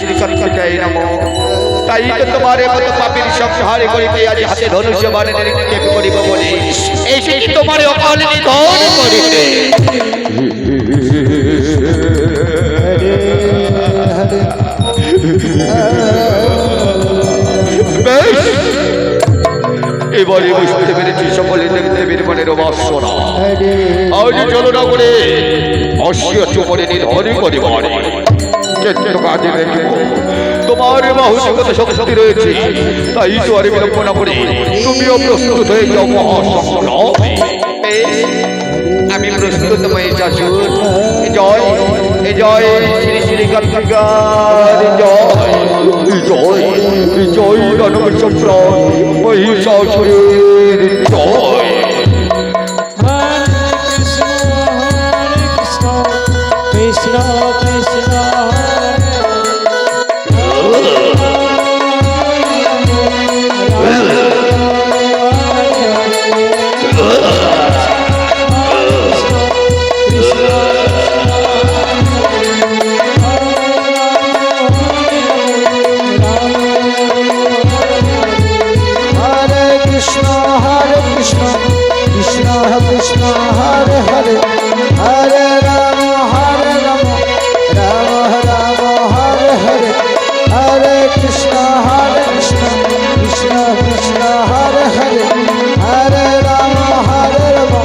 শ্রীকান্তায় নমো। তাই তো তোমার মতো পাপীর সংহার করিতে আজ হাতে ধনুষ্য বাণে নিক্ষেপ করিব বলে এই সেই তোমার অকাল নিধন করিতে। এবারে বুঝতে পেরেছি সকলে দেখতে বীরমণের বাসনা। আজ চলো না করে অশ্ব চুমরে নিধন করিবার কিন্তু কাজে দেখিব তোমার বাহুশগত শক্তি রয়েছে। তাই তো আর বিলম্ব না করে তুমিও প্রস্তুত হয়ে যাও মহাসংগ্রাম। আমি প্রস্তুত মহিষাসুর। জয় জয় শ্রী শ্রী কার্তিকার জয় জয় জয় দানব সম্রাট মহিষাসুরের জয়। Krishna Krishna Krishna Hare Hare Hare Rama Hare Rama Rama Rama Hare Hare Hare Krishna Krishna Krishna Hare Hare Hare Rama Hare Rama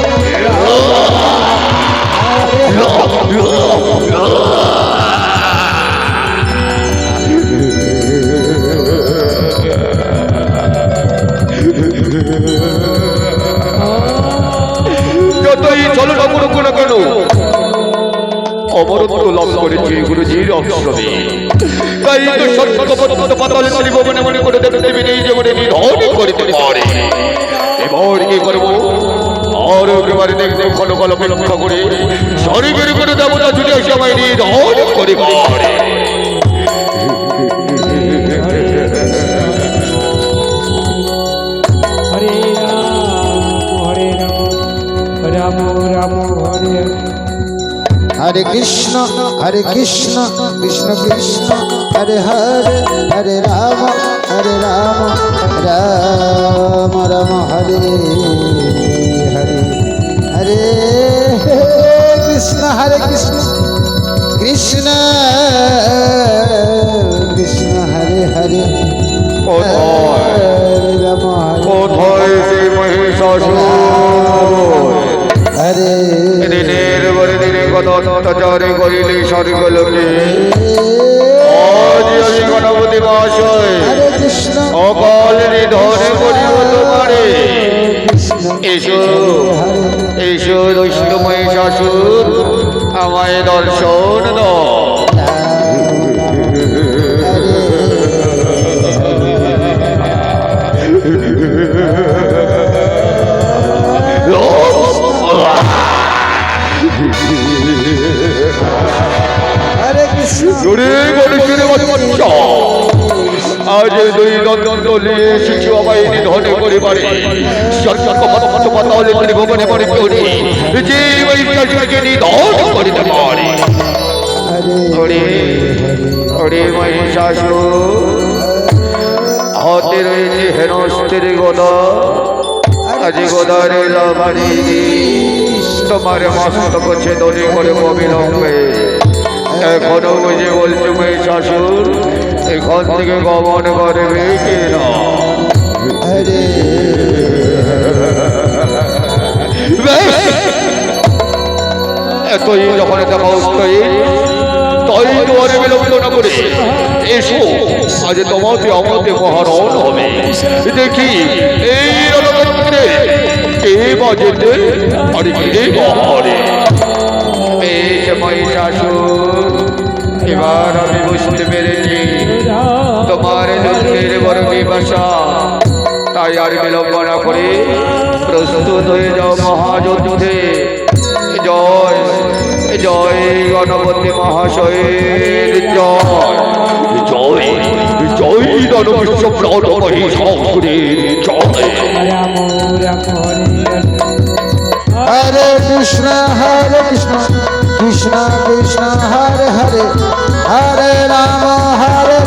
যতই চলো না কোনো না কেন অমরত্ব লাভ করেছে গুরুজির আশ্রমে। তাই তো সর্বপ্রথম পাতাল ত্রিভুবনে মনে করে দেবী নেই যেমন নিধন করিতে পারে। এবার কি করবো আর একেবারে দেখতে ঘন ঘন লক্ষ্য করে স্বর্গের কোনো দেবতা ছুটে সবাই নিধন করে পারে। হরে রাম রাম রাম হরে Hare Krishna Krishna Krishna Hare Hare Hare Rama Rama Rama Hare Hare Hare Krishna Krishna Krishna Hare Hare Hare Rama কোথায় সেই মহিষাসুর Hare দিনের পরে দিনে কত অত্যাচারে করিলে স্বর্গলোকে। আজ আমি গণপতি মহাশয় Hare Krishna অকাল নিধনে করিব তোমারে। এসো এসো দুষ্ট মহিষাসুর আমায় দর্শন দাও। Hare Krishna জোরে গণেশের বাচ্চা আজ দুই দন্ত নিয়ে এসেছি আমায় নিধনে করিবারে। পাতালে ত্রিভুবনে মনে করি যে মহিষাসুরকে নিধন করিতে পারে। হরে হরে মহিষাসুর হাতে রয়েছে হেনস্তের গদা। আজ গদারে লাভারি তোমার মস্তক ছেদনে করে অবিলম্বে। এখনো বুঝে বলছো মহিষাসুর এখান থেকে গমন করবে কিনা? Hare এতই যখন দেখা অবস্থায় তাই তোমার বিলম্ব না করে এসো আজ তোমাতে আমাতে মহারণ হবে। দেখি এই রণক্ষেত্রে কে বাজেতে আর কে বাহারে। বেশ মহিষাসুর এবার আমি বুঝতে পেরেছি তোমার দুঃখের বড় বিপাশা। তাই আর বিলম্ব না করে প্রস্তুত হয়ে যাও মহাযুদ্ধে। জয় জয় গণপতি মহাশয়ের জয় জয় জয় দানব সম্রাট মহিষাসুরের জয়। রাম রাম হরে Hare Krishna Krishna Krishna Hare Hare Hare Rama Hare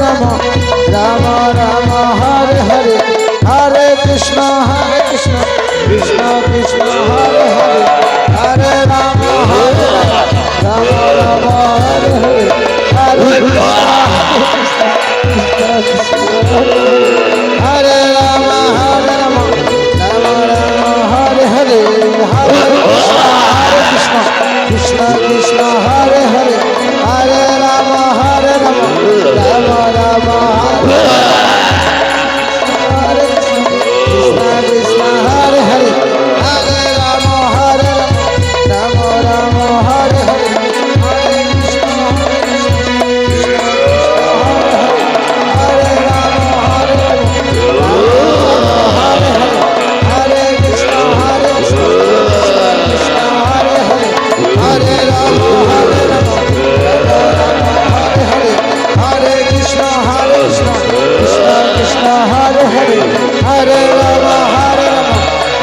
Hare Hare Hare Rama Hare Rama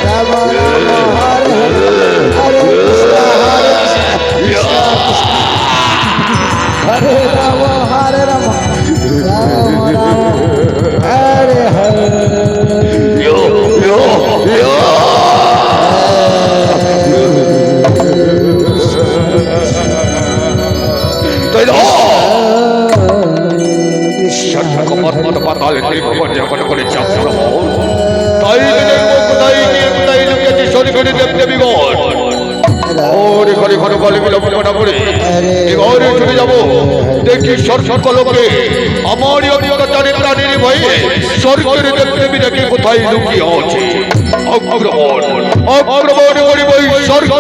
Rama Rama Hare Hare Hare Krishna Krishna Krishna Hare Rama Hare Rama Rama Rama Hare Hare পাতালে ত্রিভুবন যখন করে চাপড় তাই কোথায় গিয়ে কোথায় লুকিয়েছে শরীরে দেবদেবীগণ ওরে ঘরে ঘরে বলে বিলম্ব না করে ঘরে চলে যাবো দেখি সকলকে আমারই অত্যাচারে প্রাণীর ভয়ে স্বর্গের দেবদেবী দেখি কোথায় লুকিয়ে আছে আক্রমণ আক্রমণ করিব স্বর্গ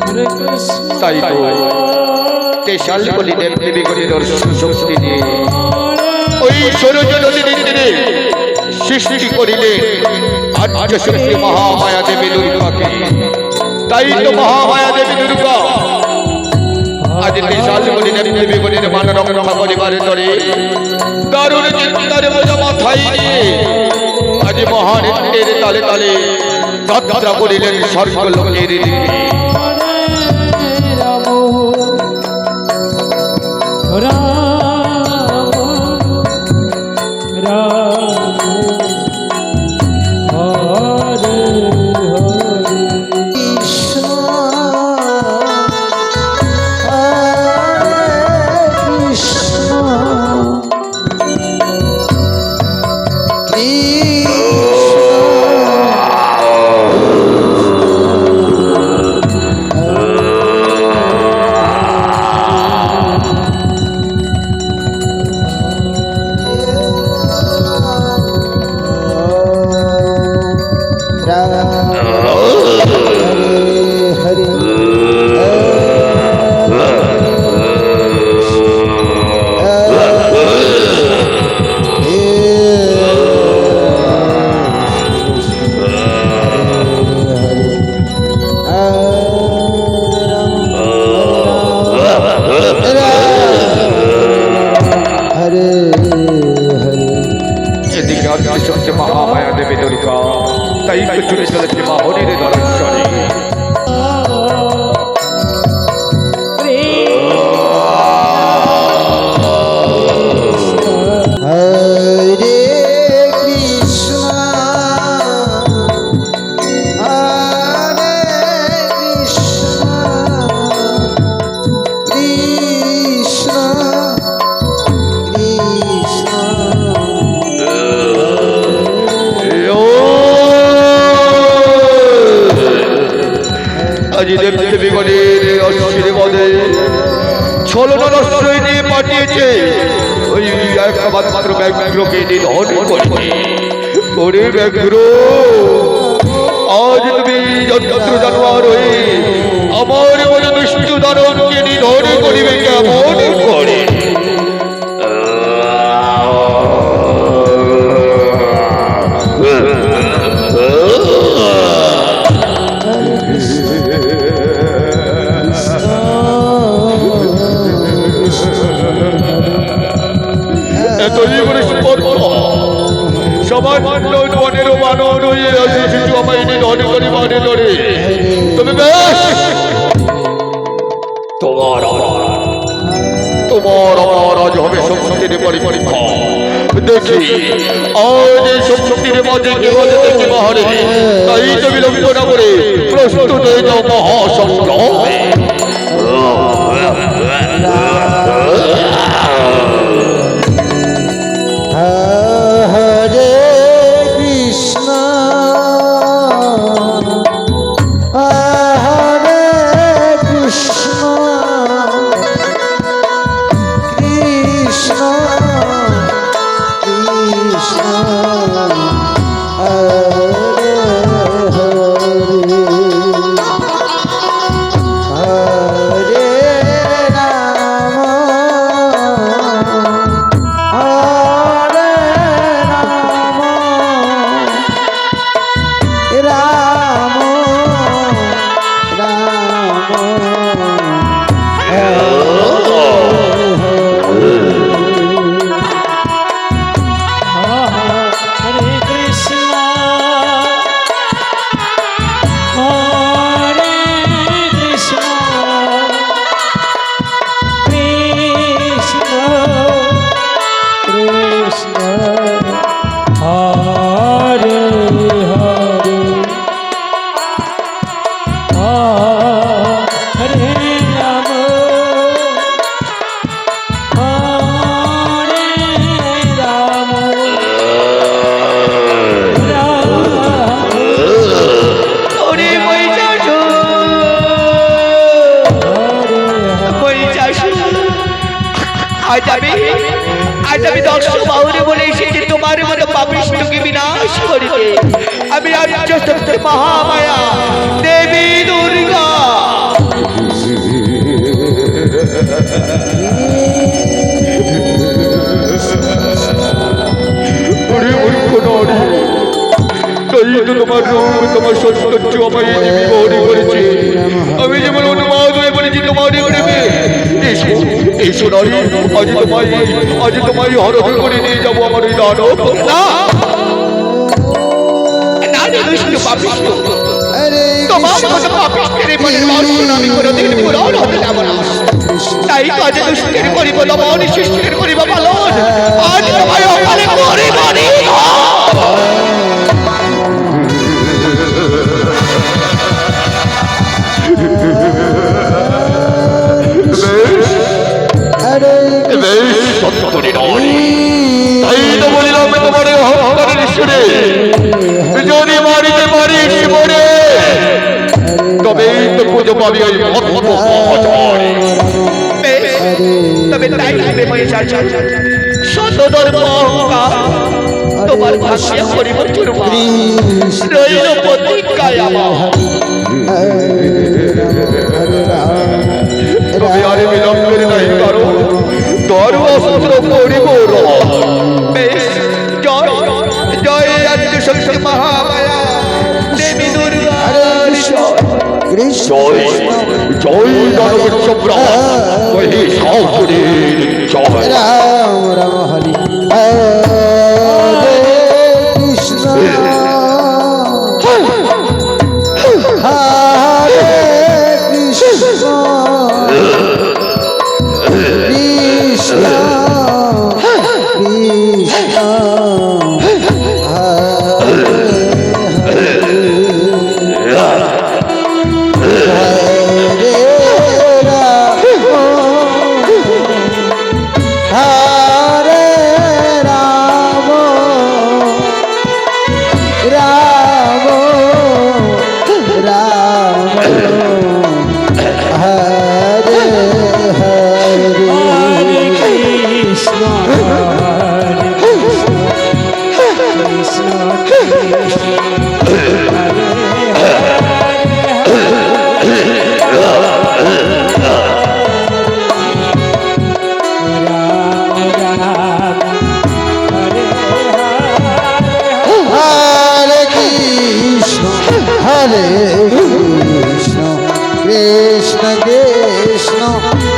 হরে কৃষ্ণ তাই তো তেশাল বলি দেবদেবী গণি দর্শন শক্তি দিয়ে ওই সৌরজননী দিনে সৃষ্টি করিলে আর্য শক্তি মহামায়া দেবী দুর্গাকে তাই তো মহামায়া দেবী দুর্গা আজ তেশাল বলি দেবদেবী গণির মান রক্ষা করিবারে ধরে দারুণ চিন্তার বোঝা মাথায় নিয়ে আজ মহানন্দের তালে তালে যাত্রা করিলেন স্বর্গলোকের দিকে Ram Ram Hare Hare Krishna Hare Krishna এদিকে আদিশক্তি মহামায়া দেবী দুর্গা তাই তো চলে চলেছে মা হরির দর্শনে Hare Krishna Hare Krishna Krishna Krishna আজ দেবদেবী গণের আশীর্বাদে ছলনা আশ্রয় নিয়ে পাঠিয়েছে ওই একমাত্র ব্যাঘ্রকে নিধন করতে ওরে ব্যাঘ্র আজ তুমি যন্ত্র জানোয়ার হয়ে আমার মনে দুষ্টু দানবকে নিধন করিবে কেমন করে এতই করে স্পর্শ সবাই মানন মনের মানন হয়ে আছে শিশু আমায় নিধন করি মানে ধরে তুমি বেশ তোমার আমার আজ হবে শক্তির পরীক্ষা দেখি আজ এই শক্তির মাঝে কে মাঝে দেখি মহারে তাই তো বিলম্ব না করে প্রস্তুত হয়ে যাও মহাসংগ্রামে Hare Krishna Hare Krishna Krishna Krishna Hare Hare আজ আমি দক্ষ বাহুরে বলে এসেছি তোমার মতো পাপিষ্ঠকে বিনাশ করিতে। আমি আর্য সত্যের মহামায়া দেবী দুর্গা। ওরে মূর্খ নারী, তাই তো তোমার রূপ তোমার সৌন্দর্য আমায় এই দেবী গৌরী করেছে। আমি যেমন অনুবাদ হয়ে বলেছি তোমার প্রেমে। এসো এসো নারী, আজ তোমায় হরণ করে নিয়ে যাবো আমার এই দানব। না না রে দুষ্ট পাপিষ্ঠ, তোমার মতো পাপিষ্ঠের মনে বাসনা আমি কোনোদিন পূরণ হতে দেব না। তাই কাজে দুষ্টের করিব দমন, শিষ্টের করিব পালন। আজ তোমায় অকালে করিব তাই তো বলিলাম তোমার অহংকারের ঈশ্বরে যদি মারিতে পারিস মরে, তবেই তো খুঁজে পাবি ওই তবে তাই সতদর অহংকার তোমার ভাষ্যে পরিবর্তন রইল প্রতিজ্ঞায় আমার। তবে আরে বিলম্বের নাই কারণ তোর অস্ত্র করিব বেশ, জয় জয় আর্য শক্তি মহামায়া দেবী দুর্গা। জয় জয় জনগণ সম্রাট মহিষাসুরের জয়। রাম রাম হরি হরে কৃষ্ণ হরে কৃষ্ণ কৃষ্ণ কৃষ্ণ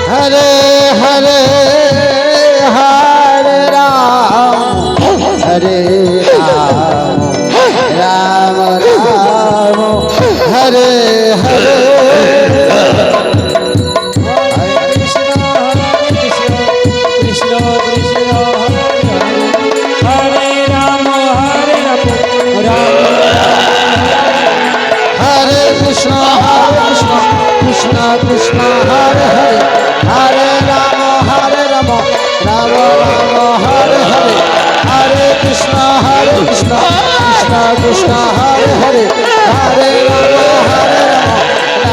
हरे हरे हरे राम राम राम हरे हरे कृष्ण कृष्ण कृष्ण हरे राम हरे कृष्ण कृष्ण कृष्ण हरे हरे हरे राम राम राम हरे हरे हरे कृष्ण कृष्ण कृष्ण हरे हरे हरे राम राम राम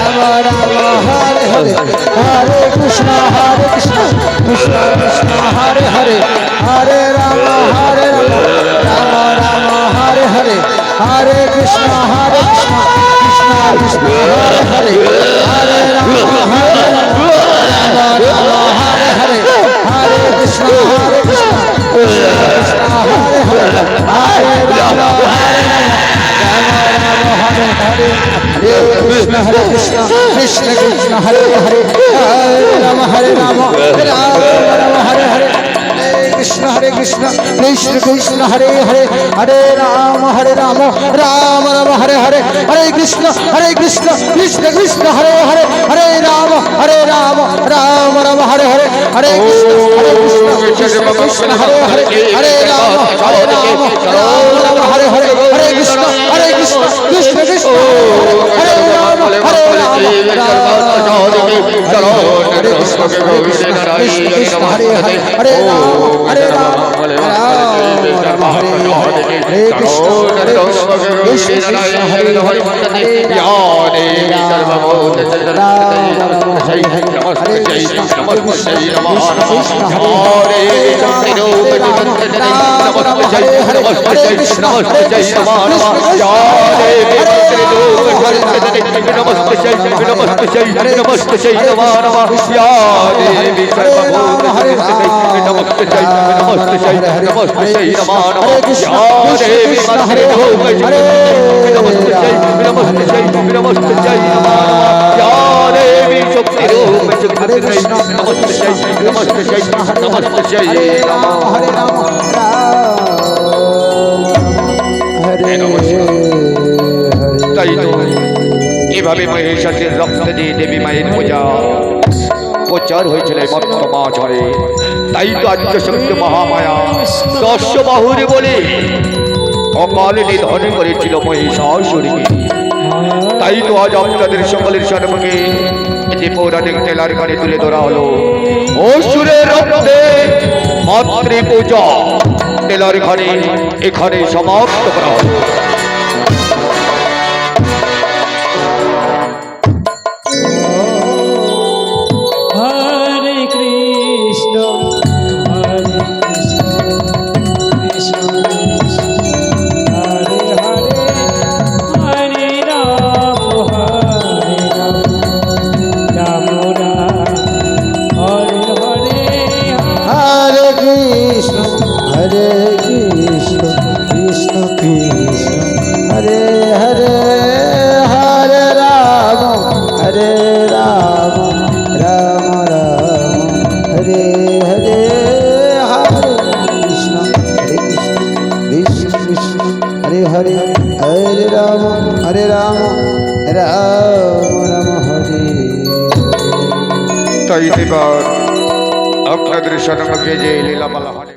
हरे हरे हरे कृष्ण कृष्ण कृष्ण हरे हरे हरे राम राम राम हरे हरे हरे कृष्ण कृष्ण कृष्ण हरे हरे हरे राम हरे हरे हरे कृष्ण कृष्ण कृष्ण हरे हरे हरे राम हरे हरे कृष्ण कृष्ण कृष्ण हरे हरे राम हरे राम हरे हरे कृष्ण कृष्ण कृष्ण हरे हरे हरे राम राम राम हरे हरे हरे कृष्ण कृष्ण कृष्ण हरे हरे हरे राम राम हरे हरे हरे कृष्ण कृष्ण हरे हरे हरे राम राम हरे हरे हरे कृष्ण कृष्ण कृष्ण हरे राम हरे कृष्ण কৃষ্ণ হরে হরে হরে রাম হরে রাম রাম রাম হরে হরে হরে কৃষ্ণ হরে কৃষ্ণ কৃষ্ণ কৃষ্ণ হরে হরে হরে রাম হরে কৃষ্ণ হরে কৃষ্ণ কৃষ্ণ হরে হরে রাম হরে তাই তো এভাবে মহিষাসের রক্ত দিয়ে দেবী মায়ের পূজা প্রচার হয়েছিল এই মর্তমাঝরে। তাই তো আদ্যশক্তি মহামায়া দশবাহুরে বলে অকালে নিধন করেছিল মহিষাসুরকে। তাই তো আজ আপনাদের সকলের সম্মুখে যে পৌরাণিক টেলার গানে তুলে ধরা হলো অসুরের রক্তে মাতৃ পূজা টেলার ঘরে এখানে সমাপ্ত করা হলো। হরে কৃষ্ণ কৃষ্ণ কৃষ্ণ হরে হরে হরে রাম রাম রাম হরে হরে হরে কৃষ্ণ কৃষ্ণ কৃষ্ণ হরে হরে হরে রাম রাম রাম হরে হরে হরে কৃষ্ণ কৃষ্ণ কৃষ্ণ হরে হরে হরে রাম রাম রাম হরে তাই এবার আপনাদের সম্মুখে যে লীলা বলা হয়